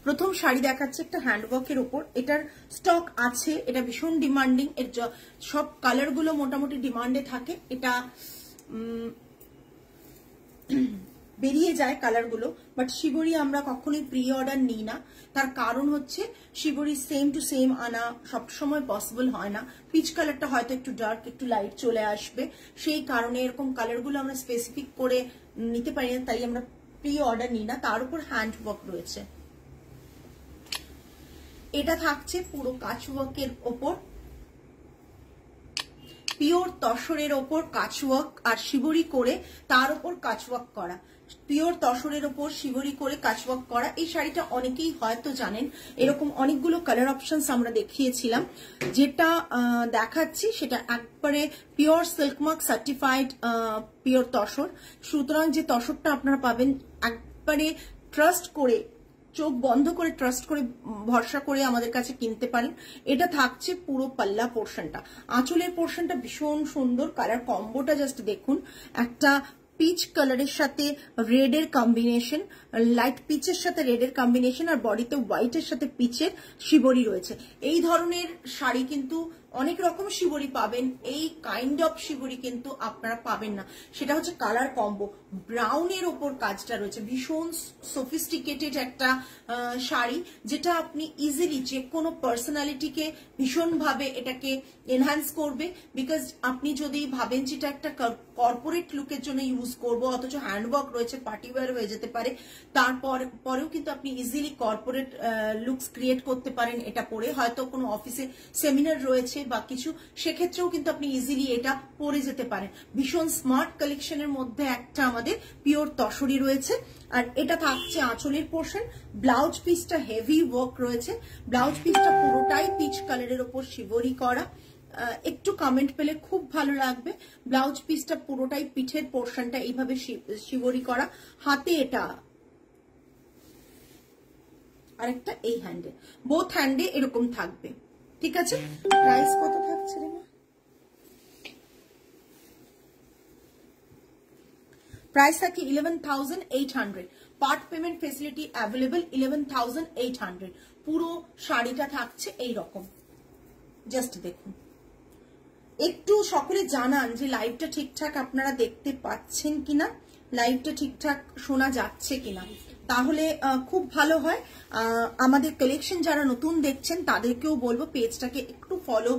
প্রথম শাড়ি দেখাচ্ছে একটা হ্যান্ডওয়ার্কের উপর, এটার স্টক আছে, এটা ভীষণ ডিমান্ডিং, এর সব কালার গুলো মোটামুটি ডিমান্ডে থাকে, এটা বেরিয়ে যায় কালারগুলো, বাট শিবরি আমরা কখনোই প্রি অর্ডার নিই না। তার কারণ হচ্ছে শিবরি সেম টু সেম আনা সবসময় পসিবল হয় না, পিচ কালারটা হয়তো একটু ডার্ক একটু লাইট চলে আসবে, সেই কারণে এরকম কালারগুলো আমরা স্পেসিফিক করে নিতে পারি না, তাই আমরা প্রি অর্ডার নিই না। তার উপর হ্যান্ড ওয়ার্ক রয়েছে, এটা থাকছে পুরো কাচওয়ার্কের ওপর, পিওর তসরের ওপর কাচওয়ার্ক আর শিবরি করে তার উপর কাচওয়ার্ক করা, পিওর তসরের ওপর শিবরি করে কাচওয়ার্ক করা। এই শাড়িটা অনেকেই হয়তো জানেন, এরকম অনেকগুলো কালার অপশনস আমরা দেখিয়েছিলাম, যেটা দেখাচ্ছি সেটা একবারে pure silk mark certified pure tussar, সুতরাং যে তসরটা আপনারা পাবেন একবারে ট্রাস্ট করে, চোখ বন্ধ করে ট্রাস্ট করে ভরসা করে আমাদের কাছে কিনতে পারেন। এটা থাকছে পুরো পাল্লা পোর্শনটা, আঁচলের পোর্শনটা ভীষণ সুন্দর, কালার কম্বোটা জাস্ট দেখুন, একটা পিচ কালারের সাথে রেডের কম্বিনেশন, লাইট পিচের সাথে রেডের কম্বিনেশন, আর বডিতে হোয়াইটের সাথে পিচের শিবরি রয়েছে। এই ধরনের শাড়ি কিন্তু অনেক রকম শিবরি পাবেন, এই কাইন্ড অফ শিবরি কিন্তু আপনারা পাবেন না, সেটা হচ্ছে কালার কম্বো। ব্রাউনের ওপর কাজটা রয়েছে, ভীষণ সফিস্টিকেটেড একটা শাড়ি, যেটা আপনি ইজিলি যে কোনো পার্সোনালিটিকে ভীষণভাবে এটাকে এনহ্যান্স করবে, বিকজ আপনি যদি ভাবেন যেটা একটা কর্পোরেট লুকের জন্য ইউজ করবো, অথচ হ্যান্ডওয়ার্ক রয়েছে, পার্টিওয়্যার হয়ে যেতে পারে, পরেও কিন্তু আপনি ইজিলি কর্পোরেট লুকস ক্রিয়েট করতে পারেন এটা পরে, হয়তো কোনো অফিসে সেমিনার রয়েছে বা কিছু, সেক্ষেত্রেও কিন্তু আপনি ইজিলি এটা পরে যেতে পারেন। ভীষণ স্মার্ট কালেকশনের মধ্যে একটা আমাদের পিওর তসরি রয়েছে, আর এটা থাকছে আঁচলের পোর্শন। ব্লাউজ পিসটা হেভি ওয়ার্ক রয়েছে, ব্লাউজ পিসটা পুরোটাই পিচ কালারের ওপর শিবরি করা, একটু কমেন্ট পেলে খুব ভালো লাগবে। ব্লাউজ পিসটা পুরোটাই পিঠের পোর্শনটা এইভাবে শিবরি করা, হাতে এটা আরেকটা এই হ্যান্ডে, বোথ হ্যান্ডে এরকম থাকবে, ঠিক আছে। প্রাইস কত থাকছে রে মা? প্রাইস থাকে 11,800, পার্ট পেমেন্ট ফেসিলিটি অ্যাভেলেবল 11,800, পুরো শাড়িটা থাকছে এই রকম। জাস্ট দেখুন, একটু সকলে জানান যে লাইভটা ঠিকঠাক আপনারা দেখতে পাচ্ছেন কিনা, লাইভটা ঠিকঠাক শোনা যাচ্ছে কিনা, তাহলে খুব ভালো হয়। আমাদের কালেকশন যারা নতুন দেখছেন তাদেরকেও বলবো পেজটাকে একটু ফলো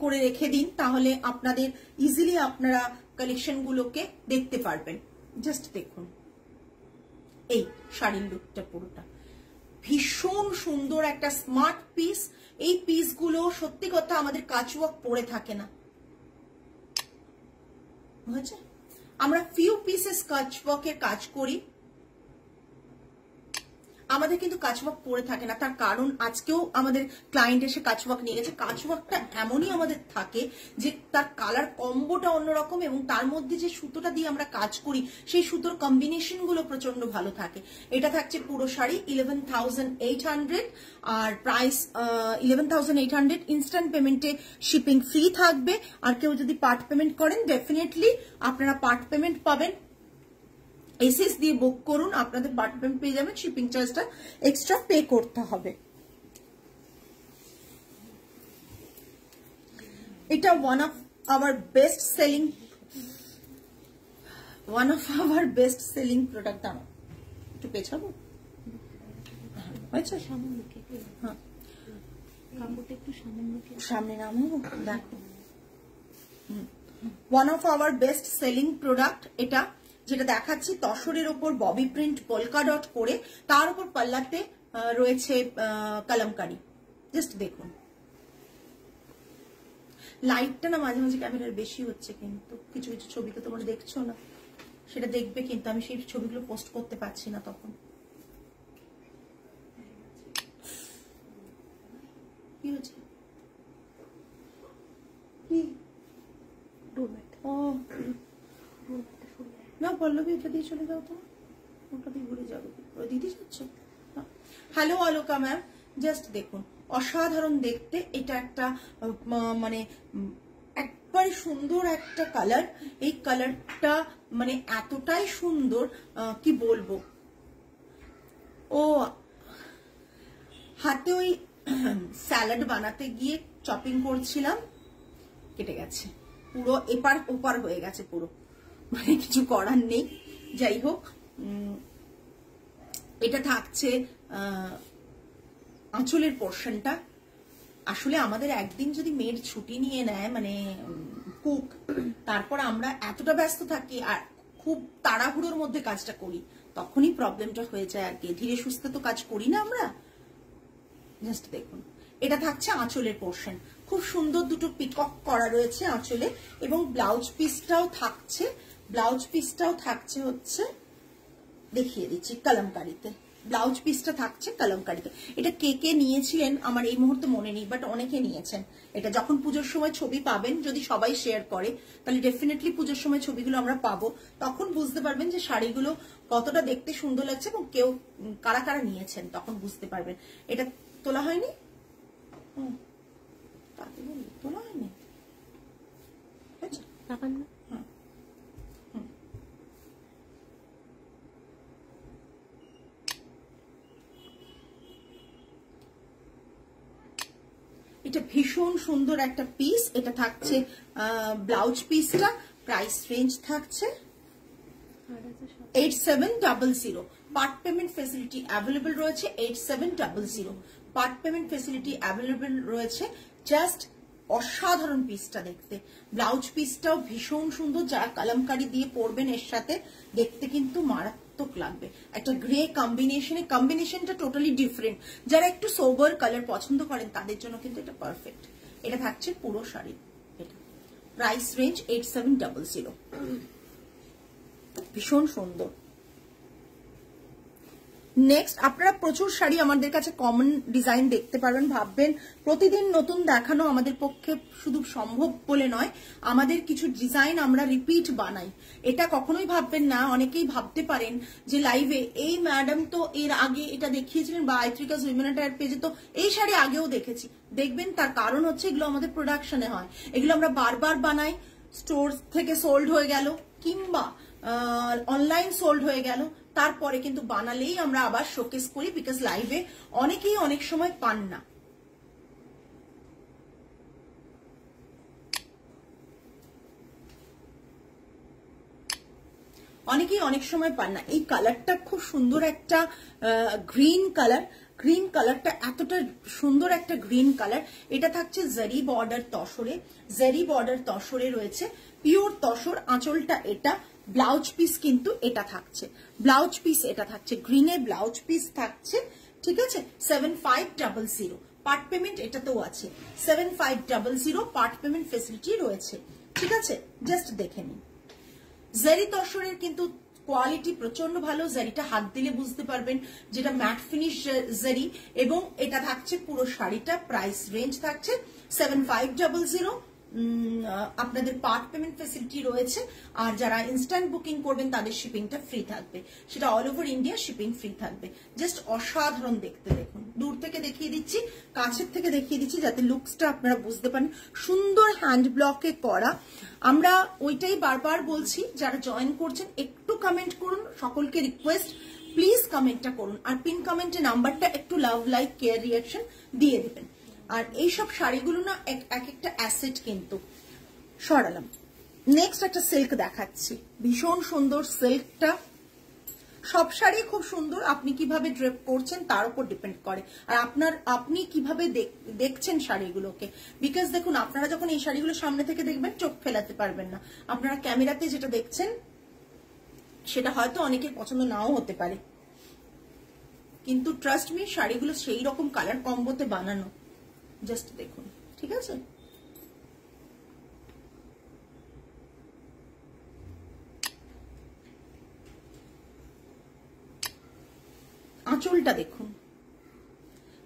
করে রেখে দিন, তাহলে আপনাদের ইজিলি আপনারা কালেকশন গুলোকে দেখতে পারবেন। জাস্ট দেখুন এই শাড়ির লুকটা পুরোটা ভীষণ সুন্দর, একটা স্মার্ট পিস। এই পিসগুলো সত্যি কথা আমাদের কাচওয়ার্ক পরে থাকে না, বুঝেছে? আমরা ফিউ পিসেস কাচওয়ার্কের কাজ করি, আমাদের কিন্তু কাচওয়ার্ক পরে থাকে না। তার কারণ আজকেও আমাদের ক্লায়েন্ট এসে কাচওয়ার্ক নিয়ে গেছে, কাচওয়ার্কটা এমনই আমাদের থাকে যে তার কালার কম্বোটা অন্যরকম, এবং তার মধ্যে যে সুতোটা দিয়ে আমরা কাজ করি সেই সুতোর কম্বিনেশন গুলো প্রচন্ড ভালো থাকে। এটা থাকছে পুরো শাড়ি 11,800, আর প্রাইস 11,800। ইনস্ট্যান্ট পেমেন্টে শিপিং ফ্রি থাকবে, আর কেউ যদি পার্ট পেমেন্ট করেন ডেফিনেটলি আপনারা পার্ট পেমেন্ট পাবেন। এসএস দিয়ে বুক করুন, আপনাদের পার্ট পেমেন্ট পেয়ে যাবেন, শিপিং চার্জটা এক্সট্রা পে করতে হবে। এটা one of our best selling product. দাঁড়াও একটু পেছাবো, আচ্ছা হ্যাঁ সামনে নামাবো, দেখো one of our best selling product এটা, যেটা দেখাচ্ছি তসরের ওপর ববি প্রিন্ট পোলকা ডট করে, তার উপর পাল্লাতে রয়েছে কলমকারি। জাস্ট দেখুন, লাইটটা না মাঝে মাঝে ক্যামেরার বেশি হচ্ছে, কিন্তু কিছু কিছু ছবি তো তোমরা দেখছো না, সেটা দেখবে, কিন্তু আমি সেই ছবিগুলো পোস্ট করতে পারছি না তখন। কি হচ্ছে? না পল্লবী, এটা দিয়ে চলে যাও, তো ওটা দিয়ে ঘুরে যাবে, দিদি যাচ্ছ। হ্যালো অলোকা ম্যাম, জাস্ট দেখুন অসাধারণ দেখতে, এটা একটা মানে একবারে সুন্দর একটা কালার। এই কালারটা মানে এতটাই সুন্দর কি বলবো। ও হাতে ওই স্যালাড বানাতে গিয়ে চপিং করছিলাম, কেটে গেছে পুরো, এপার ওপার হয়ে গেছে পুরো, মানে কিছু করার নেই। যাই হোক, এটা থাকছে আঁচলের পোর্শনটা। আসলে আমাদের একদিন যদি মেয়ের ছুটি নিয়ে নেয়, মানে কুক, তারপর আমরা এতটা ব্যস্ত থাকি আর খুব তাড়াহুড়োর মধ্যে কাজটা করি, তখনই প্রবলেমটা হয়ে যায় আর কি। ধীরে সুস্থে তো কাজ করি না আমরা। জাস্ট দেখুন, এটা থাকছে আঁচলের পোর্শন, খুব সুন্দর দুটো পিকক করা রয়েছে আঁচলে, এবং ব্লাউজ পিসটাও থাকছে। ব্লাউজ পিসটাও থাকছে হচ্ছে, দেখিয়ে দিচ্ছি, কলমকারিতে। ব্লাউজ পিসটা থাকছে কলমকারিতে। এটা কে কে নিয়েছিলেন আমার এই মুহূর্তে মনে নেই, বাট অনেকে নিয়েছেন। এটা যখন পুজোর সময় ছবি পাবেন, যদি সবাই শেয়ার করে, তাহলে ডেফিনেটলি পুজোর সময় ছবিগুলো আমরা পাবো, তখন বুঝতে পারবেন যে শাড়িগুলো কতটা দেখতে সুন্দর লাগছে এবং কেউ কারা কারা নিয়েছেন, তখন বুঝতে পারবেন। এটা তোলা হয়নি, তোলা হয়নি, এটা ভীষণ সুন্দর একটা পিস। এটা থাকছে ব্লাউজ পিসটা, প্রাইস রেঞ্জ থাকছে 8700। পার্ট পেমেন্ট ফেসিলিটি অ্যাভেলেবল রয়েছে 8700। পার্ট পেমেন্ট ফেসিলিটি অ্যাভেলেবল রয়েছে। জাস্ট অসাধারণ পিসটা দেখতে, ব্লাউজ পিসটাও ভীষণ সুন্দর। যারা কলমকারি দিয়ে পরবেন এর সাথে, দেখতে কিন্তু মারাত্মক লাগবে। একটা গ্রে কম্বিনেশনে, কম্বিনেশনটা টোটালি ডিফারেন্ট। যারা একটু সোবার কালার পছন্দ করেন তাদের জন্য কিন্তু এটা পারফেক্ট। এটা থাকছে পুরো শাড়ি, এটা প্রাইস রেঞ্জ 8700। ভীষণ সুন্দর। নেক্সট, আপনারা প্রচুর শাড়ি আমাদের কাছে কমন ডিজাইন দেখতে পারবেন। ভাববেন প্রতিদিন নতুন দেখানো আমাদের পক্ষে শুধু সম্ভব বলে নয়, আমাদের কিছু ডিজাইন আমরা রিপিট বানাই, এটা কখনোই ভাববেন না। অনেকেই ভাবতে পারেন যে লাইভে এই ম্যাডাম তো এর আগে এটা দেখিয়েছিলেন, বা আইত্রিকাস উইমেন অ্যাটায়ার পেজে তো এই শাড়ি আগেও দেখেছি। দেখবেন তার কারণ হচ্ছে এগুলো আমাদের প্রোডাকশনে হয়, এগুলো আমরা বারবার বানাই। স্টোর থেকে সোল্ড হয়ে গেল কিংবা অনলাইন সোল্ড হয়ে গেল, তারপরে কিন্তু বানালেই আমরা আবার শোকেস করি, বিকজ লাইভে অনেকেই অনেক সময় পান না। অনেকেই অনেক সময় পান না। এই কালারটা খুব সুন্দর একটা গ্রিন কালার। গ্রিন কালারটা এতটা সুন্দর একটা গ্রিন কালার। এটা থাকছে জারি বর্ডার তসরে, জারি বর্ডার তসরে রয়েছে, পিওর তসর। আঁচলটা এটা, ব্লাউজ পিস কিন্তু এটা থাকছে, ব্লাউজ পিস এটা থাকছে, গ্রিনে ব্লাউজ পিস থাকছে। ঠিক আছে, 7500। পার্ট পেমেন্ট এটাতেও আছে, 7500 পার্ট পেমেন্ট ফেসিলিটি রয়েছে। ঠিক আছে, জাস্ট দেখে নিন। জারি তসরের কিন্তু কোয়ালিটি প্রচন্ড ভালো। জারিটা হাত দিলে বুঝতে পারবেন যেটা ম্যাট ফিনিশ জারি, এবং এটা থাকছে পুরো শাড়িটা। প্রাইস রেঞ্জ থাকছে 7500। আপনাদের পার্ট পেমেন্ট ফেসিলিটি রয়েছে, আর যারা ইনস্ট্যান্ট বুকিং করবেন তাদের শিপিংটা ফ্রি থাকবে, সেটা all over India shipping free থাকবে। জাস্ট অসাধারণ দেখতে। দেখুন, দূর থেকে দেখিয়ে দিচ্ছি, কাছের থেকে দেখিয়ে দিচ্ছি যাতে লুকসটা আপনারা বুঝতে পারেন। সুন্দর হ্যান্ড ব্লকে করা। আমরা ওইটাই বারবার বলছি, যারা জয়েন করছেন একটু কমেন্ট করুন, সকলকে রিকোয়েস্ট প্লিজ কমেন্টটা করুন, আর পিন কমেন্টে নাম্বারটা একটু লাভ লাইক কেয়ার রিয়াকশন দিয়ে দেবেন। আর এইসব শাড়িগুলো না এক একটা অ্যাসেট কিন্তু। সরালাম। নেক্সট একটা সিল্ক দেখাচ্ছি, ভীষণ সুন্দর সিল্কটা। সব শাড়ি খুব সুন্দর, আপনি কিভাবে ড্রেপ করছেন তার উপর ডিপেন্ড করে, আর আপনি কিভাবে দেখছেন শাড়িগুলোকে। বিকজ দেখুন, আপনারা যখন এই শাড়িগুলো সামনে থেকে দেখবেন চোখ ফেলাতে পারবেন না। আপনারা ক্যামেরাতে যেটা দেখছেন সেটা হয়তো অনেকের পছন্দ নাও হতে পারে, কিন্তু ট্রাস্ট মি, শাড়িগুলো সেই রকম কালার কম্বোতে বানানো। জাস্ট দেখুন, ঠিক আছে। আঁচলটা দেখুন,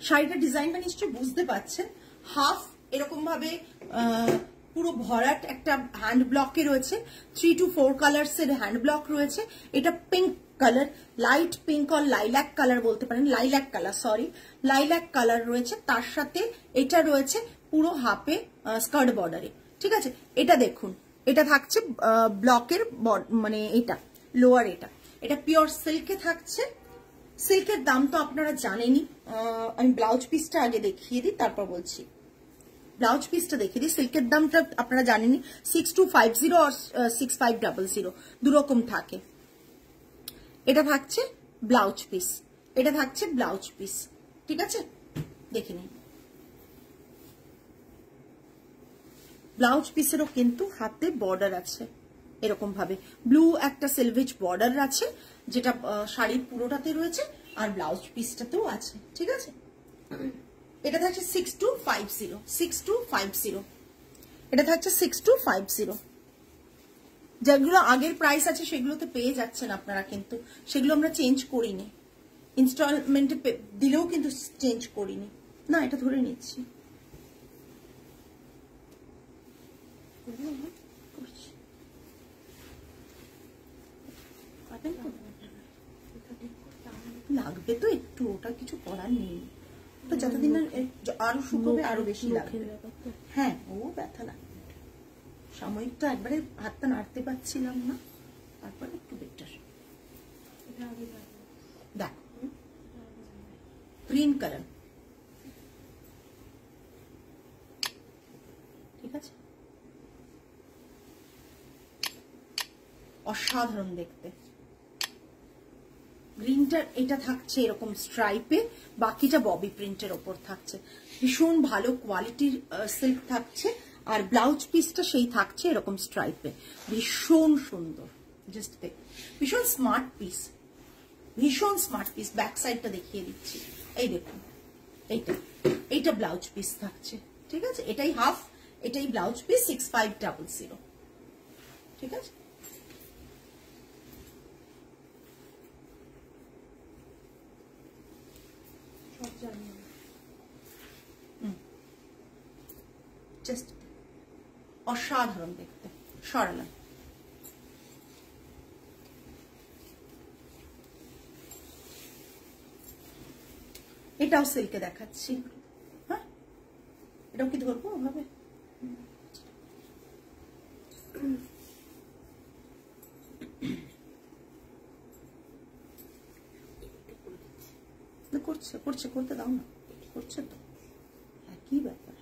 শাড়িটা ডিজাইনটা নিশ্চয়ই বুঝতে পারছেন। হাফ এরকম ভাবে পুরো ভরাট একটা হ্যান্ড ব্লকে রয়েছে, 3 to 4 কালার্স এর হ্যান্ড ব্লক রয়েছে। এটা পিঙ্ক কালার, লাইট পিঙ্ক আর লাইল্যাক কালার বলতে পারেন, lilac colour, sorry lilac colour রয়েছে। তার সাথে এটা রয়েছে পুরো হাফে স্কার্ট বর্ডারে। ঠিক আছে, এটা দেখুন, এটা থাকছে ব্লকের, মানে এটা লোয়ার, এটা পিওর সিল্কে থাকছে। সিল্কের দাম তো আপনারা জানেনই, আমি ব্লাউজ পিসটা আগে দেখিয়ে দিই, তারপর বলছি। ব্লাউজ পিসটা দেখিয়ে দিই। সিল্কের দামটা আপনারা জানেনই 6250 আর 6500 দুরকম থাকে। এটা থাকছে ব্লাউজ পিস, এটা থাকছে ব্লাউজ পিস, ঠিক আছে? দেখে নিন। ব্লাউজ পিসেরও কিন্তু হাতে বর্ডার আছে এরকম ভাবে, ব্লু একটা সিলভেজ বর্ডার আছে যেটা শাড়ির পুরোটাতে রয়েছে, আর ব্লাউজ পিসটাতেও আছে, ঠিক আছে? এটা থাকছে 6250, এটা থাকছে 6250। যেগুলো আগের প্রাইস আছে সেগুলোতে পেয়ে যাচ্ছেন আপনারা, কিন্তু সেগুলো আমরা চেঞ্জ করিনি, ইনস্টলমেন্টে দিলেও কিন্তু চেঞ্জ করিনি। না, এটা ধরে নিচ্ছি। লাগবে তো একটু, ওটা কিছু করার নেই, তো যতদিন না আরো শুকোবে আরো বেশি লাগবে। হ্যাঁ, ও ব্যথা লাগবে, সাময়িকটা একবারে হাতটা নাড়তে পারছিলাম না, তারপরে একটু বেটার। দেখো গ্রিন কালার, ঠিক আছে? অসাধারণ দেখতে। গ্রিনটার এটা থাকছে এরকম স্ট্রাইপে, বাকিটা ববি প্রিন্টের ওপর থাকছে, ভীষণ ভালো কোয়ালিটির সিল্ক থাকছে, আর ব্লাউজ পিসটা সেই থাকছে এরকম স্ট্রাইপে, ভীষণ সুন্দর। জাস্ট দেখ, ভীষণ স্মার্ট পিস, ভীষণ স্মার্ট পিস। ব্যাক সাইডটা দেখিয়ে দিচ্ছি, এই দেখুন, এইটা ব্লাউজ পিস থাকছে, ঠিক আছে? এটাই হাফ, এটাই ব্লাউজ পিস 6500, ঠিক আছে? জাস্ট অসাধারণ দেখতে, সরলা। এটাও সিল্কে দেখাচ্ছি, হ্যাঁ? এটাও কি ধরবো ওভাবে? করছে করছে, করতে দাও না, করছে তো, একই ব্যাপার।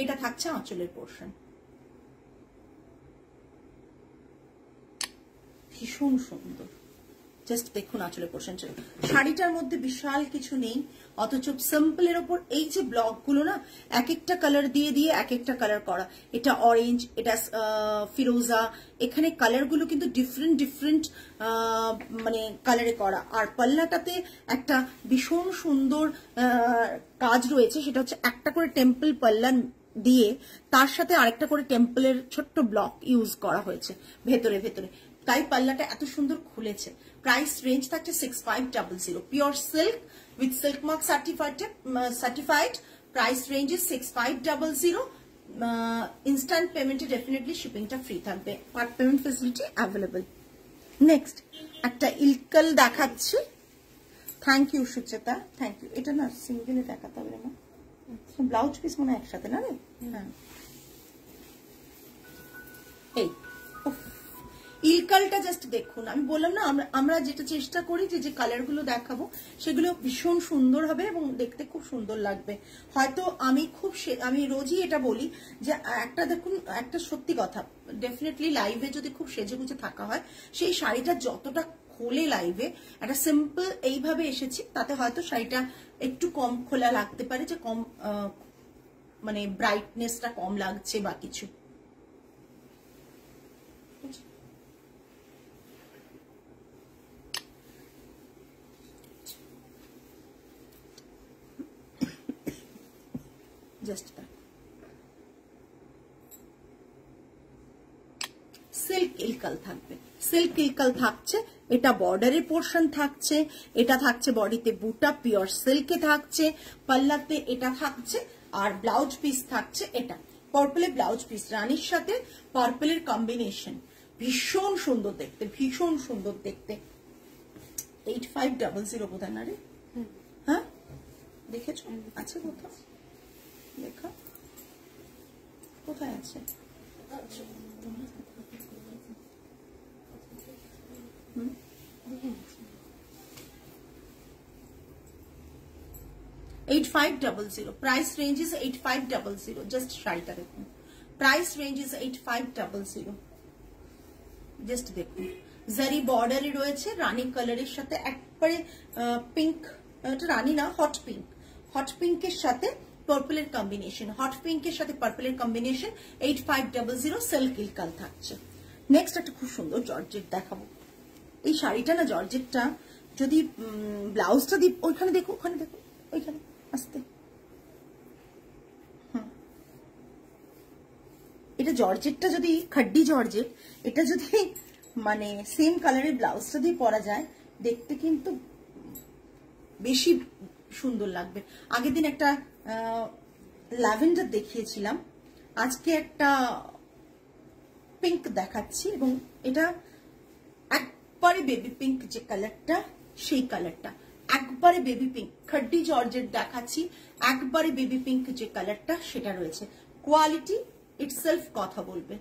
এটা থাকছে আঁচলের পোর্শন, ভীষণ সুন্দর। জাস্ট দেখুন আঁচলের পোর্শন। শাড়িটার মধ্যে বিশাল কিছু নেই, অথচ সিম্পলের ওপর এই যে ব্লক গুলো না, এক একটা কালার দিয়ে দিয়ে এক একটা কালার করা। এটা অরেঞ্জ, এটা ফিরোজা, এখানে কালার গুলো কিন্তু ডিফারেন্ট ডিফারেন্ট মানে কালারে করা। আর পাল্লাটাতে একটা ভীষণ সুন্দর কাজ রয়েছে, সেটা হচ্ছে একটা করে টেম্পল পাল্লা দিয়ে তার সাথে আরেকটা করে টেম্পলের ছোট্ট ব্লক ইউজ করা হয়েছে ভেতরে ভেতরে, তাই পাল্লাটা এত সুন্দর খুলেছে। প্রাইস রেঞ্জ থাকছে 6500, pure silk with silk mark certified. Price range is 6500। Instant পেমেন্টে ডেফিনেটলি শিপিংটা ফ্রি থাকবে, part payment facility available. Next একটা ইলকাল দেখাচ্ছি। Thank you Sucheta, thank you. এটা না সিঙ্গেলে দেখাতে হবে না, ব্লাউজ পিস মনে হয় একসাথে না রে? হ্যাঁ, এই ইলকালটা জাস্ট দেখুন। আমি বললাম না, আমরা যেটা চেষ্টা করি যে কালার গুলো দেখাবো সেগুলো ভীষণ সুন্দর হবে এবং দেখতে খুব সুন্দর লাগবে। হয়তো আমি রোজই এটা বলি যে একটা দেখুন, একটা সত্যি কথা, ডেফিনেটলি লাইভে যদি খুব সেজে গুজে থাকা হয়, সেই শাড়িটা যতটা খোলে লাইভে, একটা সিম্পল এইভাবে এসেছি, তাতে হয়তো শাড়িটা একটু কম খোলা লাগতে পারে, যে কম মানে ব্রাইটনেসটা কম লাগছে বা কিছু। জাস্ট সিল্ক ইলকাল থাকবে, সিল্ক ইলকাল থাকছে। এটা বর্ডারের পোর্শন থাকছে, এটা থাকছে বডিতে বুটা পিওর সিল্কে থাকছে, পাল্লাতে এটা থাকছে, আর ব্লাউজ পিস থাকছে এটা পার্পলের ব্লাউজ পিস, রানীর সাথে পার্পলের কম্বিনেশন, ভীষণ সুন্দর দেখতে, ভীষণ সুন্দর দেখতে। 8500 বোধহয় না রে? হ্যাঁ দেখেছো? আছে কোথাও দেখা, কোথায় আছে? 8500, প্রাইস রেঞ্জ ইজ 8500। জাস্ট শাড়িটা দেখুন, প্রাইস রেঞ্জ ইজ 8500। জাস্ট দেখুন, জারি বর্ডারে রয়েছে, রানী কালারের সাথে একবারে পিঙ্ক, এটা রানী না, হট পিঙ্ক, হট পিঙ্কের সাথে পার্পলের কম্বিনেশন, হট পিঙ্কের সাথে পার্পলের কম্বিনেশন। 8500 সিল্ক ইলকাল থাকছে। নেক্সট একটা খুব সুন্দর জর্জেট দেখাবো। এই শাড়িটা না, জর্জেটটা যদি ব্লাউজটা দিই, ওইখানে দেখো, ওখানে দেখো, ওইখানে আসতে, এটা জর্জেটটা যদি খাড্ডি জর্জেট, এটা যদি মানে সেম কালারের ব্লাউজটা দিয়ে পরা যায়, দেখতে কিন্তু বেশি সুন্দর লাগবে। আগের দিন একটা ল্যাভেন্ডার দেখিয়েছিলাম, আজকে একটা পিঙ্ক দেখাচ্ছি, এবং এটা একবারে বেবি পিঙ্ক যে কালারটা, সেই কালারটা একবারে বেবি পিঙ্ক। খাড্ডি জর্জেট দেখাচ্ছি, একবারে বেবি পিঙ্ক যে কালারটা সেটা রয়েছে। কোয়ালিটি ইটসেলফ কথা বলবে।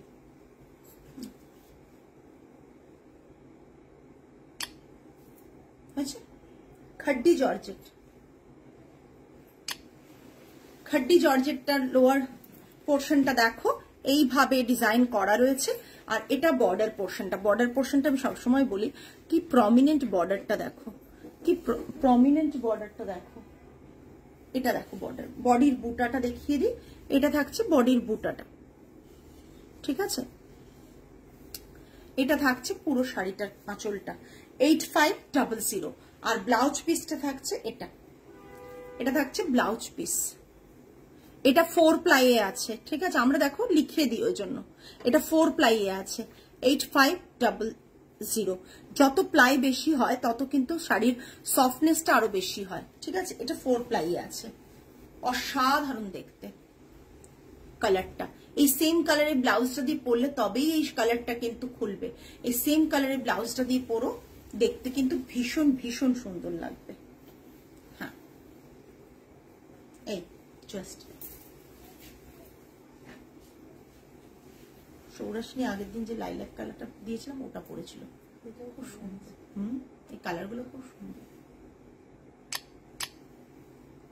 খাড্ডি জর্জেট, খাড্ডি জর্জেটটার লোয়ার পোর্শনটা দেখো, এইভাবে ডিজাইন করা রয়েছে। আর এটা বর্ডার পোর্শনটা, বর্ডার পোর্শনটা আমি সবসময় বলি কি প্রমিনেন্ট বর্ডারটা দেখো, কি প্রমিনেন্ট বর্ডারটা দেখো। এটা দেখো বর্ডার, বডির বুটাটা দেখিয়ে দিই, এটা থাকছে বডির বুটাটা, ঠিক আছে? এটা থাকছে পুরো শাড়িটার আঁচলটা। 8500। আর ব্লাউজ পিসটা থাকছে এটা, এটা থাকছে ব্লাউজ পিস। এটা 4 প্লাইয়ে আছে, ঠিক আছে? আমরা দেখো লিখে দিই ওই জন্য, এটা 4 প্লাইয়ে আছে। 8500। যত প্লাই বেশি হয় তত কিন্তু শাড়ির সফটনেসটা আরো বেশি হয়, ঠিক আছে? এটা 4 প্লাইয়ে আছে, অসাধারণ দেখতে কালারটা। এই সেম কালারের ব্লাউজটা দিয়ে পরলে তবেই এই কালারটা কিন্তু খুলবে। এই সেম কালারের ব্লাউজটা দিয়ে পরো, দেখতে কিন্তু ভীষণ ভীষণ সুন্দর লাগবে। হ্যাঁ, এই জাস্ট সৌরাশনি আগের দিন যে লাইলাক কালারটা দিয়েছিলাম ওটা পরেছিল, খুব সুন্দর। এই কালারগুলো খুব সুন্দর,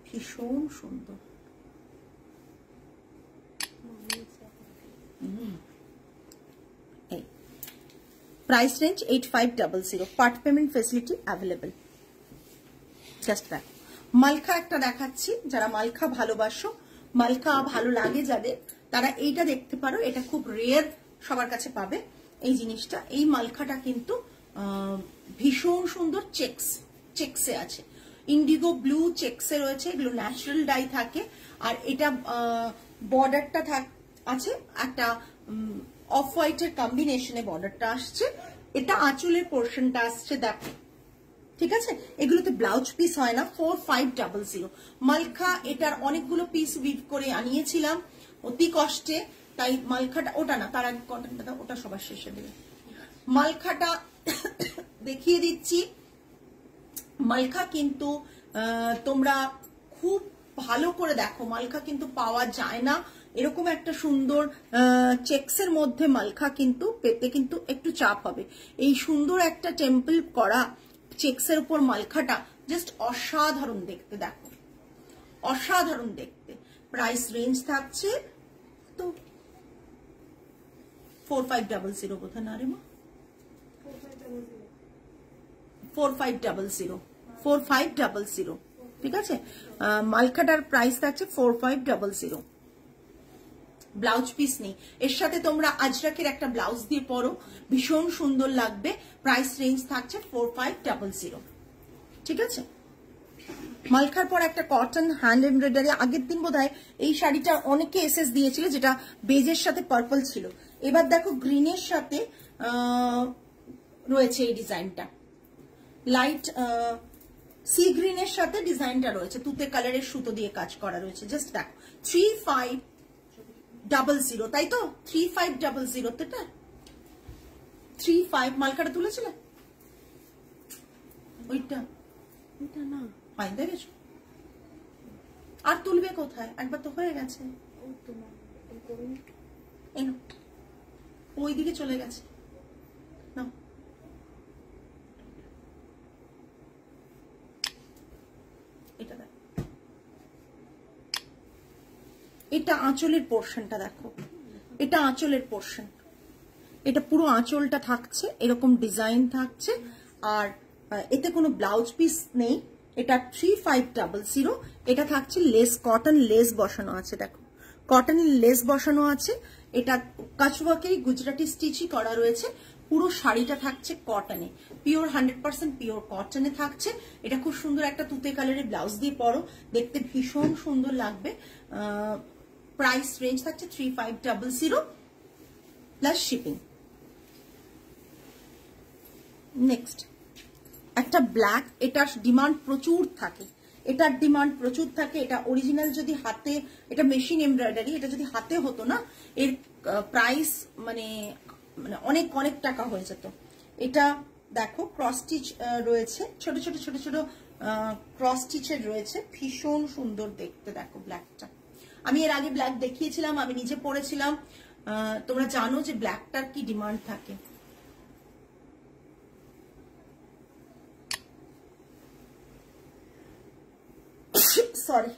ভীষণ সুন্দর। Price range 8500। Part payment facility available. Just দেখ, মালখা একটা দেখাচ্ছি, যারা মালখা ভালোবাসো, মালখা ভালো লাগে যাদের, তারা এইটা দেখতে পারো। এটা খুব রেয়ার, সবার কাছে পাবে এই জিনিসটা। এই মালখাটা কিন্তু ভীষণ সুন্দর, চেক্সে আছে, ইন্ডিগো ব্লু চেক্সে রয়েছে, এগুলো ন্যাচারাল ডাই থাকে। আর এটা বর্ডারটা আছে একটা অফ হোয়াইটের কম্বিনেশনে বর্ডারটা আসছে। এটা আঁচলের পোর্শনটা আসছে দেখো, ঠিক আছে? এগুলোতে ব্লাউজ পিস হয় না। 4500 মালখা। এটার অনেকগুলো পিস উইভ করে আনিয়েছিলাম অতি কষ্টে, তাই মালখাটা, ওটা না, তার আগে কটনটা, ওটা সবার শেষে দেবে। মালখাটা দেখিয়ে দিচ্ছি। মালখা কিন্তু তোমরা খুব ভালো করে দেখো, মালখা কিন্তু পাওয়া যায় না। এরকম একটা সুন্দর চেক্সের মধ্যে মালখা কিন্তু পেতে কিন্তু একটু চাপ হবে। এই সুন্দর একটা টেম্পল করা চেক্সের উপর মালখাটা জাস্ট অসাধারণ দেখতে, দেখো অসাধারণ দেখতে। প্রাইস রেঞ্জ থাকছে তো 4500 বোধহয় না রে মা, 4500, ঠিক আছে? মালখাটার প্রাইস থাকছে 4500। ব্লাউজ পিস নেই এর সাথে, তোমরা আজরাকের একটা ব্লাউজ দিয়ে পরো, ভীষণ সুন্দর লাগবে। প্রাইস রেঞ্জ থাকছে 4500, ঠিক আছে? মালখার পর একটা কটন হ্যান্ড এমব্রয়ডারি, আগের দিন বোধহয় এই শাড়িটা অনেকে এসএস দিয়েছিল, যেটা বেজের সাথে পার্পল ছিল। এবার দেখো গ্রিনের সাথে রয়েছে এই ডিজাইনটা, লাইট সি গ্রিনের সাথে ডিজাইনটা রয়েছে, তুতে কালারের সুতো দিয়ে কাজ করা রয়েছে। জাস্ট দেখো 3500, তাই তো 3500 তো, এটা 35 মালকাটা তুলেছিলে ওইটা, ওইটা না পাইতে গেছো আর তুলবে কোথায়, একবার তো হয়ে গেছে, ওই দিকে চলে গেছে না। এটা দেখো, এটা আঁচলের পোর্শনটা দেখো, এটা আঁচলের পোর্শন, এটা পুরো আঁচলটা থাকছে, এরকম ডিজাইন থাকছে, আর এতে কোনো ব্লাউজ পিস নেই। এটা 3500, এটা থাকছে লেস, কটন লেস বসানো আছে, দেখো কটন লেস বসানো আছে। এটা কাচওয়ার্কের গুজরাটি স্টিচই করা রয়েছে। পুরো শাড়িটা থাকছে কটনে, পিওর 100% পিওর কটনে থাকছে। এটা খুব সুন্দর একটা তুতে কালারের ব্লাউজ দিয়ে পরো, দেখতে ভীষণ সুন্দর লাগবে। প্রাইস রেঞ্জ থাকছে 3500 প্লাস শিপিং। নেক্সট একটা ব্ল্যাক, এটার ডিমান্ড প্রচুর থাকে, এটার ডিমান্ড প্রচুর থাকে। এটা অরিজিনাল যদি হাতে, এটা মেশিন এমব্রয়ডারি, এটা যদি হাতে হতো না এর প্রাইস মানে অনেক অনেক টাকা হয়ে যেত। এটা দেখো ক্রস স্টিচ রয়েছে, ছোট ছোট ছোট ছোট ক্রস স্টিচের রয়েছে, ভীষণ সুন্দর দেখতে। দেখো ব্ল্যাকটা, আমি এর আগে ব্ল্যাক দেখিয়েছিলাম, আমি নিজে পরেছিলাম, তোমরা জানো যে ব্ল্যাকটার কি ডিমান্ড থাকে। সরি,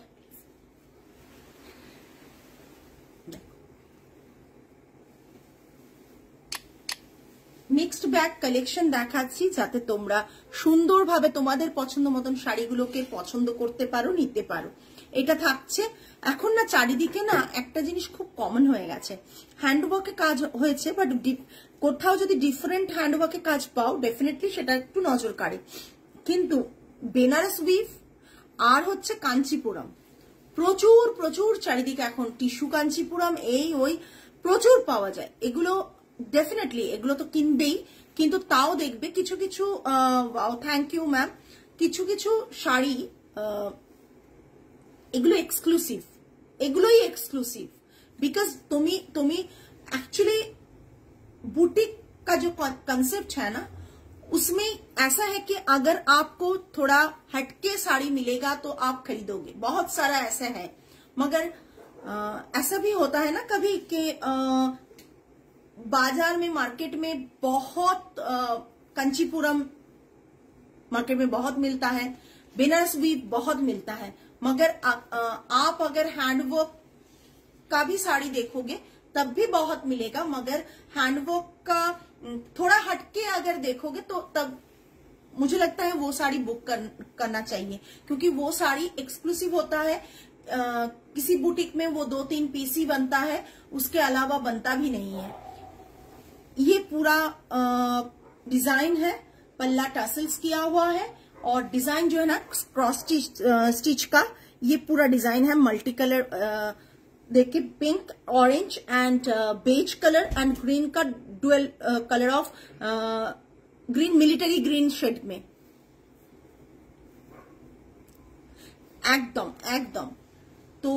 মিক্সড ব্যাগ কালেকশন দেখাচ্ছি যাতে তোমরা সুন্দরভাবে তোমাদের পছন্দ মতন শাড়িগুলোকে পছন্দ করতে পারো, নিতে পারো। এটা থাকছে, এখন না চারিদিকে না একটা জিনিস খুব কমন হয়ে গেছে, হ্যান্ডওয়ার্কে কাজ হয়েছে, বাট কোথাও যদি ডিফারেন্ট হ্যান্ডওয়ার্কে কাজ পাও ডেফিনেটলি সেটা একটু নজর কাড়ে। কিন্তু বেনারস উইভ আর হচ্ছে কাঞ্চিপুরম, প্রচুর প্রচুর চারিদিকে এখন টিস্যু কাঞ্চিপুরম এই ওই প্রচুর পাওয়া যায়। এগুলো ডেফিনেটলি এগুলো তো কিনবেই, কিন্তু তাও দেখবে কিছু কিছু, থ্যাংক ইউ ম্যাম, কিছু কিছু শাড়ি এগুলো এক্সক্লুসিভ, এগুলোই এক্सक्लूसिव, बिकॉज तुम्ही एक्चुअली बुटीक का जो कंसेप्ट है ना, उसमें ऐसा है कि अगर आपको थोड़ा हटके साड़ी मिलेगा तो आप खरीदोगे, बहुत सारा ऐसा है। मगर ऐसा भी होता है ना कभी कि बाजार में, मार्केट में बहुत कांचीपुरम मार्केट में बहुत मिलता है, बेनारस भी बहुत मिलता है, मगर आप अगर हैंडवर्क का भी साड़ी देखोगे तब भी बहुत मिलेगा, मगर हैंडवर्क का थोड़ा हटके अगर देखोगे तो तब मुझे लगता है वो साड़ी बुक करना चाहिए, क्योंकि वो साड़ी एक्सक्लूसिव होता है। किसी बुटीक में वो 2-3 पीस ही बनता है, उसके अलावा बनता भी नहीं है। ये पूरा डिजाइन है, पल्ला टसल्स किया हुआ है, और डिजाइन जो है ना क्रॉस स्टिच का ये पूरा डिजाइन है। मल्टी कलर देखिए, pink, orange and beige colour and green का dual colour of green, military green shade में, একদম একদম। তো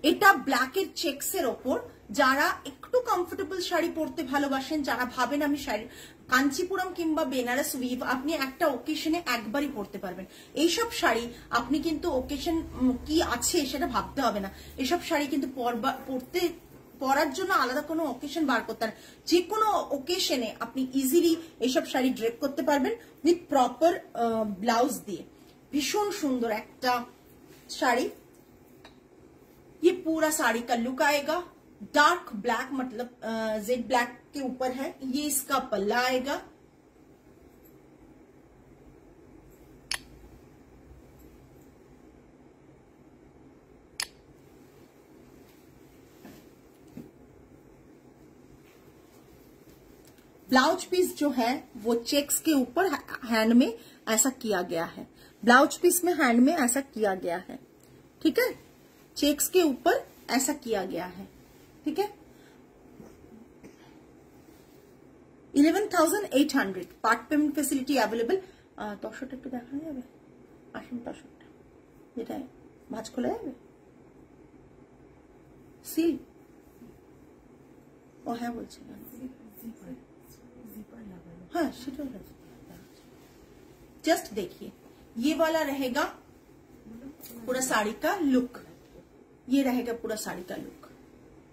এটা ব্ল্যাকের চেক্সের ওপর, যারা একটু কমফোর্টেবল শাড়ি পরতে ভালোবাসেন, যারা ভাবেন আমি শাড়ি কাঞ্চিপুরম কিংবা বেনারস উইভ আপনি একটা ওকেশনে একবারই পরতে পারবেন, এইসব শাড়ি আপনি কিন্তু ওকেশন কি আছে সেটা ভাবতে হবে না। এসব শাড়ি কিন্তু পরার জন্য আলাদা কোনো ওকেশন বার করতে না, যে কোনো ওকেশনে আপনি ইজিলি এইসব শাড়ি ড্রেপ করতে পারবেন উইথ প্রপার ব্লাউজ দিয়ে। ভীষণ সুন্দর একটা শাড়ি। ये पूरा साड़ी का लुक आएगा, डार्क ब्लैक, मतलब जेड ब्लैक के ऊपर है। ये इसका पल्ला आएगा, ब्लाउज पीस जो है वो चेक्स के ऊपर हैंड में ऐसा किया गया है, ब्लाउज पीस में हैंड में ऐसा किया गया है, ठीक है, चेक्स के ऊपर ऐसा किया गया है, ठीक है। 11,800 পার্ট পেমেন্ট ফেসিলিটি অ্যাভেলেবল। তসরটা একটু দেখা যাবে, আসুন তসরটা, যেটা ভাঁজ খোলা যাবে, সিল। ও হ্যাঁ বলছে, हाँ शेटर जस्ट देखिए ये वाला रहेगा पूरा साड़ी का लुक, ये रहेगा पूरा साड़ी का लुक।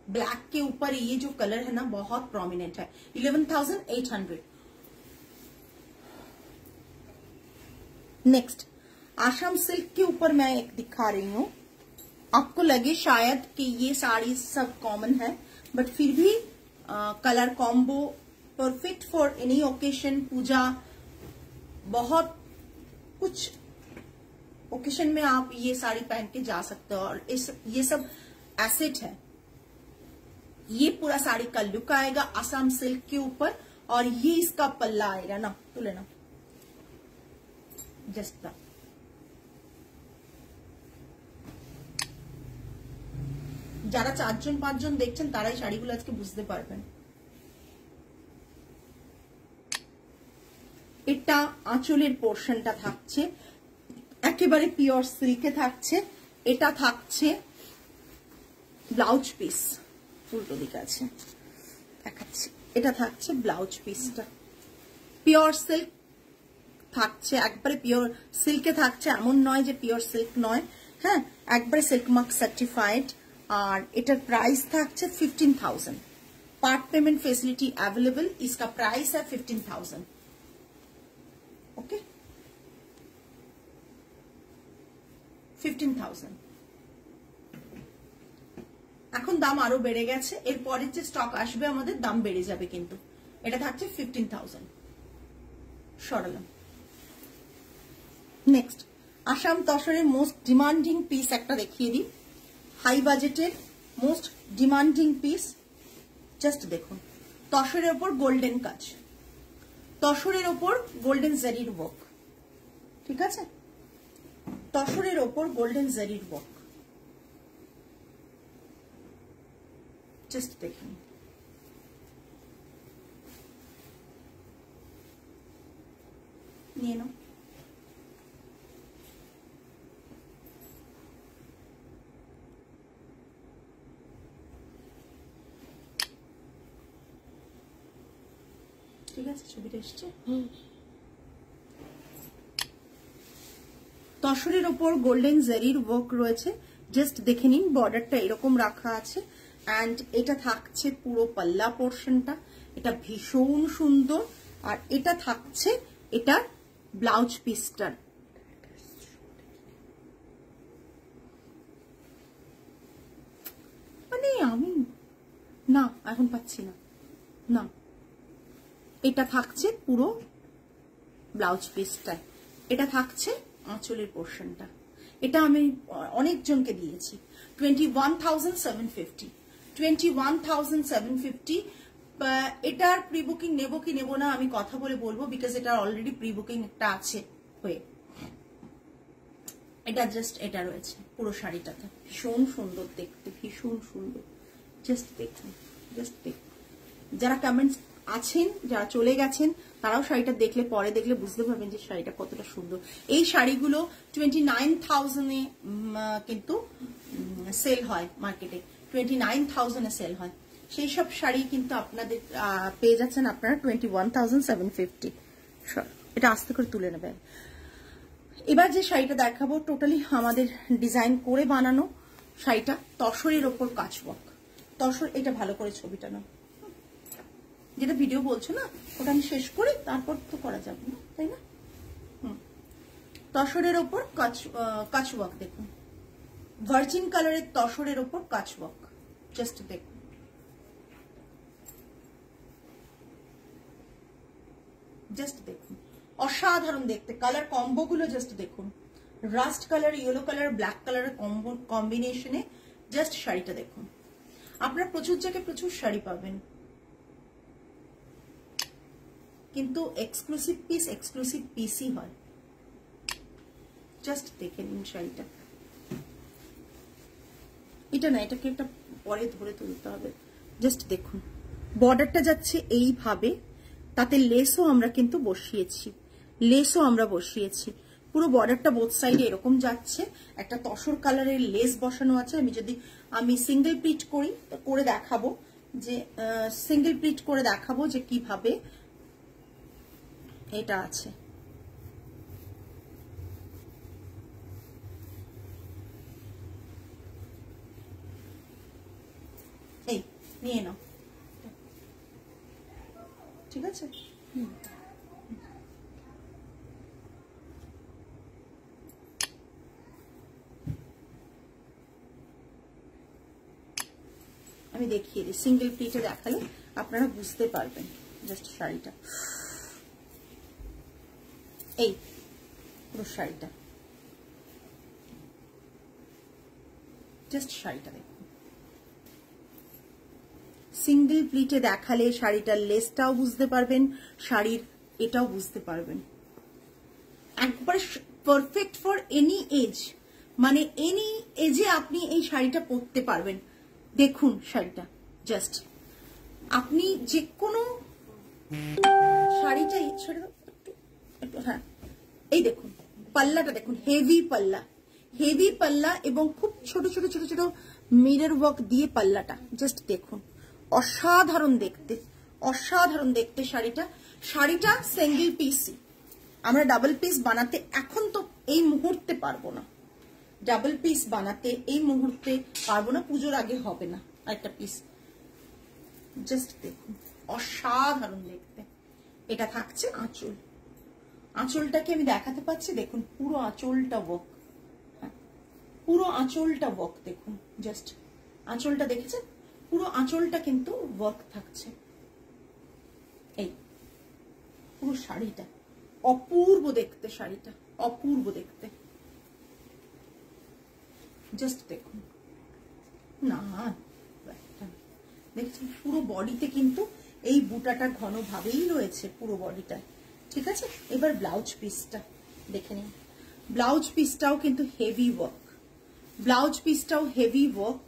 ब्लैक के ऊपर ये जो कलर है ना बहुत प्रोमिनेंट है। 11,800। नेक्स्ट आसाम सिल्क के ऊपर मैं एक दिखा रही हूँ। आपको लगे शायद कि ये साड़ी सब कॉमन है, बट फिर भी colour combo perfect for any occasion, puja, बहुत कुछ ओकेशन में आप ये साड़ी पहन के जा सकते हो। और ये सब एसेट है। ये पूरा साड़ी का लुक आएगा आसाम सिल्क के ऊपर, और ये इसका पल्ला आएगा ना, तो लेना जस्ट द যারা 4-5 দেখছেন তারাই শাড়িগুলো আজকে বুঝতে পারবেন। এটা আঁচলের পোর্শনটা থাকছে একেবারে পিওর সিল্কে থাকছে। এটা থাকছে ব্লাউজ পিস, উল্টো দিকে আছে দেখাচ্ছি, এটা থাকছে ব্লাউজ পিসটা পিওর সিল্ক থাকছে, একবারে পিওর সিল্কে থাকছে, এমন নয় যে পিওর সিল্ক নয়, হ্যাঁ একবারে সিল্ক মার্ক সার্টিফাইড। और इटर प्राइस था 15,000। पार्ट पेमेंट फैसिलिटी अवेलेबल, इसका प्राइस है 15,000। ओके 15,000। এখন দাম আরো বেড়ে গেছে, এরপরে যে স্টক আসবে আমাদের দাম বেড়ে যাবে, কিন্তু এটা থাকছে 15,000। সরালাম। নেক্সট আসাম তসরের মোস্ট ডিমান্ডিং পিস একটা দেখিয়ে দিই, হাই বাজেটের মোস্ট ডিমান্ডিং পিস। জাস্ট দেখুন, তসরের ওপর গোল্ডেন কাজ, তসরের ওপর গোল্ডেন জারির ওয়ার্ক, ঠিক আছে, তসরের ওপর গোল্ডেন জারির ওয়ার্ক। জাস্ট দেখুন, নিয়ে নাও। ঠিক আছে, ছবিটা এসছে। তসরের ওপর গোল্ডেন জারির ওয়ার্ক রয়েছে, জাস্ট দেখে নিন, বর্ডারটা এরকম রাখা আছে, এন্ড এটা থাকছে পুরো পাল্লা পোর্শনটা, এটা ভীষণ সুন্দর। আর এটা থাকছে এটা ব্লাউজ পিসটার, মানে আমি না এখন পাচ্ছি না, না এটা থাকছে পুরো ব্লাউজ পিসটা, এটা থাকছে আঁচলের পোর্শনটা। এটা আমি অনেকজনকে দিয়েছি 21,750। 21,750। এটার প্রি বুকিং নেবো কি নেবো না আমি কথা বলে বলবো, বিকজ এটা অলরেডি প্রি বুকিং একটা আছে হয়ে। এটা জাস্ট এটা রয়েছে পুরো শাড়িটাতে, ভীষণ সুন্দর দেখতে, ভীষণ সুন্দর। জাস্ট দেখুন, জাস্ট দেখুন। যারা কমেন্টস আছেন, যারা চলে গেছেন, তারাও শাড়িটা দেখলে, পরে দেখলে বুঝতে পারবেন যে শাড়িটা কতটা সুন্দর। এই শাড়িগুলো 29,000-এ কিন্তু সেল হয় মার্কেটে, 29,000-এ সেল হয়। সেই সব শাড়ি কিন্তু আপনাদের পেয়ে যাচ্ছেন আপনারা 21,750। এটা আস্তে করে তুলে নেবেন। এবার যে শাড়িটা দেখাবো টোটালি আমাদের ডিজাইন করে বানানো শাড়িটা, তসরের ওপর কাচওয়ার্ক। তসর, এটা ভালো করে ছবিটা নাও, যেটা ভিডিও বলছো না ওটা আমি শেষ করি, তারপর তো করা যাবে না, তাই না? তসরের ওপর কাচওয়ার্ক দেখুন, ভার্জিন কালারের তসরের ওপর কাচওয়ার্ক। জাস্ট দেখুন, জাস্ট দেখুন, অসাধারণ দেখতে। কালার কম্বো গুলো জাস্ট দেখুন, rushed colour, yellow colour, black কালারের কম্বিনেশনে জাস্ট শাড়িটা দেখুন। আপনারা প্রচুর জায়গায় প্রচুর শাড়ি পাবেন, কিন্তু এক্সক্লুসিভ পিসই হয়। জাস্ট দেখে নিন শাড়িটা, এটা না, এটাকে একটা পরে ধরে তুলতে হবে। জাস্ট দেখুন, বর্ডারটা যাচ্ছে এইভাবে, তাতে লেসও আমরা কিন্তু বসিয়েছি, পুরো বর্ডারটা বোথ সাইডে এরকম যাচ্ছে। একটা তসর কালারের লেস বসানো আছে। আমি সিঙ্গেল প্লিট করে দেখাবো যে কিভাবে এটা আছে। এই নিয়ে নাও, ঠিক আছে? আমি দেখিয়ে দিই, সিঙ্গেল প্লিটে দেখালে আপনারা বুঝতে পারবেন। জাস্ট শাড়িটা, এই পুরো শাড়িটা, জাস্ট শাড়িটা দেখুন। সিঙ্গেল প্লিটে দেখালে শাড়িটার লেসটাও বুঝতে পারবেন, শাড়ির এটাও বুঝতে পারবেন। একবার পারফেক্ট ফর এনি এজ, মানে এনি এজে আপনি এই শাড়িটা পরতে পারবেন। দেখুন শাড়িটা, জাস্ট আপনি যে কোনো শাড়িটাই হ্যাঁ, এই দেখুন পাল্লাটা দেখুন, হেভি পাল্লা এবং খুব ছোট ছোট ছোট ছোট মিরর ওয়ার্ক দিয়ে পাল্লাটা, জাস্ট দেখুন, অসাধারণ দেখতে শাড়িটা সিঙ্গেল পিসই। আমরা ডাবল পিস বানাতে এখন তো এই মুহূর্তে পারবো না, পুজোর আগে হবে না একটা পিস। জাস্ট দেখুন, অসাধারণ দেখতে। এটা থাকছে আঁচলটাকে আমি দেখাতে পাচ্ছি, দেখুন পুরো আঁচলটা ওয়ার্ক, দেখুন জাস্ট আঁচলটা দেখেছেন, পুরো আঁচলটা কিন্তু ওয়ার্ক থাকছে। এই পুরো শাড়িটা অপূর্ব দেখতে, জাস্ট দেখুন না, দেখছেন পুরো বডিতে কিন্তু এই বুটাটা ঘন ভাবেই রয়েছে পুরো বডিটায়, ঠিক আছে? এবার ব্লাউজ পিসটা দেখে নিন। ব্লাউজ পিসটাও কিন্তু হেভি ওয়ার্ক,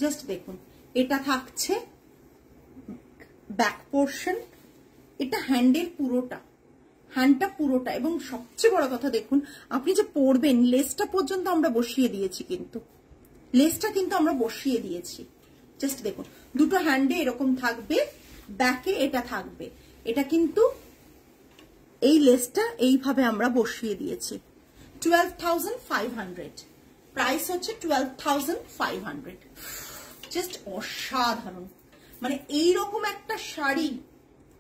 জাস্ট দেখুন। এটা থাকছে ব্যাক পোর্শন, এটা হ্যান্ডটা পুরোটা, এবং সবচেয়ে বড় কথা দেখুন, আপনি যে পরবেন লেসটা পর্যন্ত আমরা বসিয়ে দিয়েছি, জাস্ট দেখুন দুটো হ্যান্ডে এরকম থাকবে, ব্যাকে এটা থাকবে। এটা কিন্তু এই লেসটা এইভাবে আমরা বসিয়ে দিয়েছি। 12,500 প্রাইস হচ্ছে, 12,500। জাস্ট অসাধারণ, মানে এইরকম একটা শাড়ি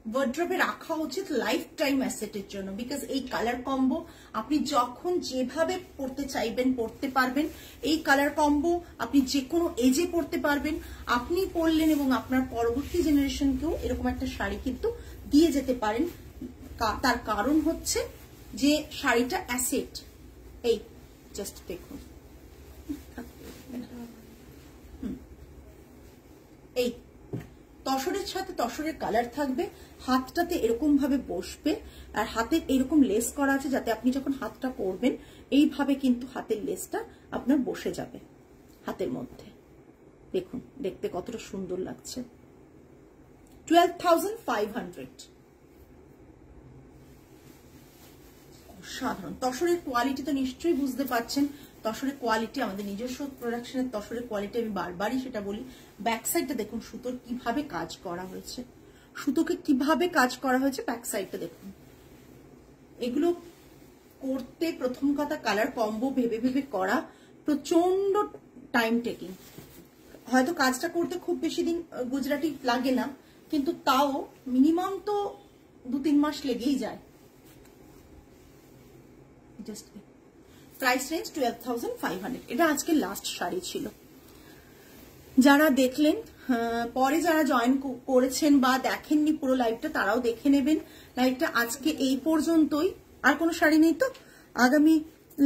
ওয়ার্ড্রবে রাখা উচিত লাইফ টাইম অ্যাসেটের জন্য, বিকজ এই কালার কম্বো আপনি যখন যেভাবে পরতে চাইবেন পরতে পারবেন। এই কালার কম্বো আপনি যে কোনো এজে পরতে পারবেন, আপনি পরলেন এবং আপনার পরবর্তী জেনারেশনকেও এরকম একটা শাড়ি কিন্তু দিয়ে যেতে পারেন। তার কারণ হচ্ছে যে শাড়িটা অ্যাসেট। এই জাস্ট দেখুন, এই তসরের সাথে তসরের কালার থাকবে, হাতটাতে এরকম ভাবে বসবে, আর হাতে এরকম লেস করা আছে যাতে আপনি যখন হাতটা পরবেন এইভাবে কিন্তু হাতের লেসটা আপনার বসে যাবে হাতের মধ্যে। দেখুন দেখতে কতটা সুন্দর লাগছে। 12,500। অসাধারণ তসরের কোয়ালিটি তো নিশ্চয়ই বুঝতে পারছেন। তসরের কোয়ালিটি, আমাদের নিজস্ব প্রোডাকশনের তসরের কোয়ালিটি, আমি বারবারই সেটা বলি। ব্যাক সাইডটা দেখুন সুতোর কিভাবে কাজ করা হয়েছে, ব্যাক সাইডটা দেখুন। এগুলো করতে প্রথম কথা কালার কম্বো ভেবে করা প্রচন্ড টাইম টেকিং। হয়তো কাজটা করতে খুব বেশি দিন গুজরাটি লাগে না, কিন্তু তাও মিনিমাম তো 2-3 মাস লেগেই যায়। Price range 12,500। এটা আজকে লাস্ট শাড়ি ছিল। যারা দেখলেন, পরে যারা জয়েন করেছেন বা দেখেননি পুরো লাইভটা, তারাও দেখে নেবেন লাইভটা। আজকে এই পর্যন্তই, আর কোনো শাড়ি নেই তো। আগামী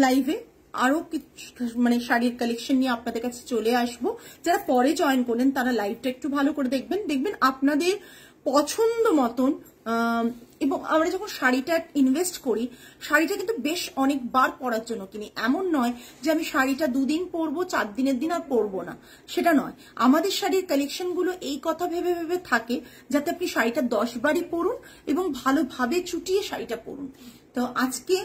লাইভে আরো মানে শাড়ির কালেকশন নিয়ে আপনাদের কাছে চলে আসবো। যারা পরে জয়েন করলেন তারা লাইভটা একটু ভালো করে দেখবেন আপনাদের পছন্দ মতন এবং আমরা যখন শাড়িটা ইনভেস্ট করি, শাড়িটা কিন্তু বেশ অনেকবার পরার জন্য কিনি। এমন নয় যে আমি শাড়িটা 2 দিন পরবো, 4 দিনের দিন আর পরবো না, সেটা নয়। আমাদের শাড়ির কালেকশনগুলো এই কথা ভেবে ভেবে থাকে যাতে আপনি শাড়িটা 10 বারই পরুন এবং ভালোভাবে চুটিয়ে শাড়িটা পরুন। তো আজকে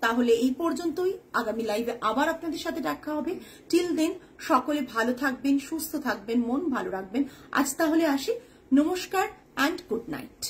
তাহলে এই পর্যন্তই। আগামী লাইভে আবার আপনাদের সাথে দেখা হবে। টিল দেন সকলে ভালো থাকবেন, সুস্থ থাকবেন, মন ভালো রাখবেন। আজ তাহলে আসি। নমস্কার অ্যান্ড গুড নাইট।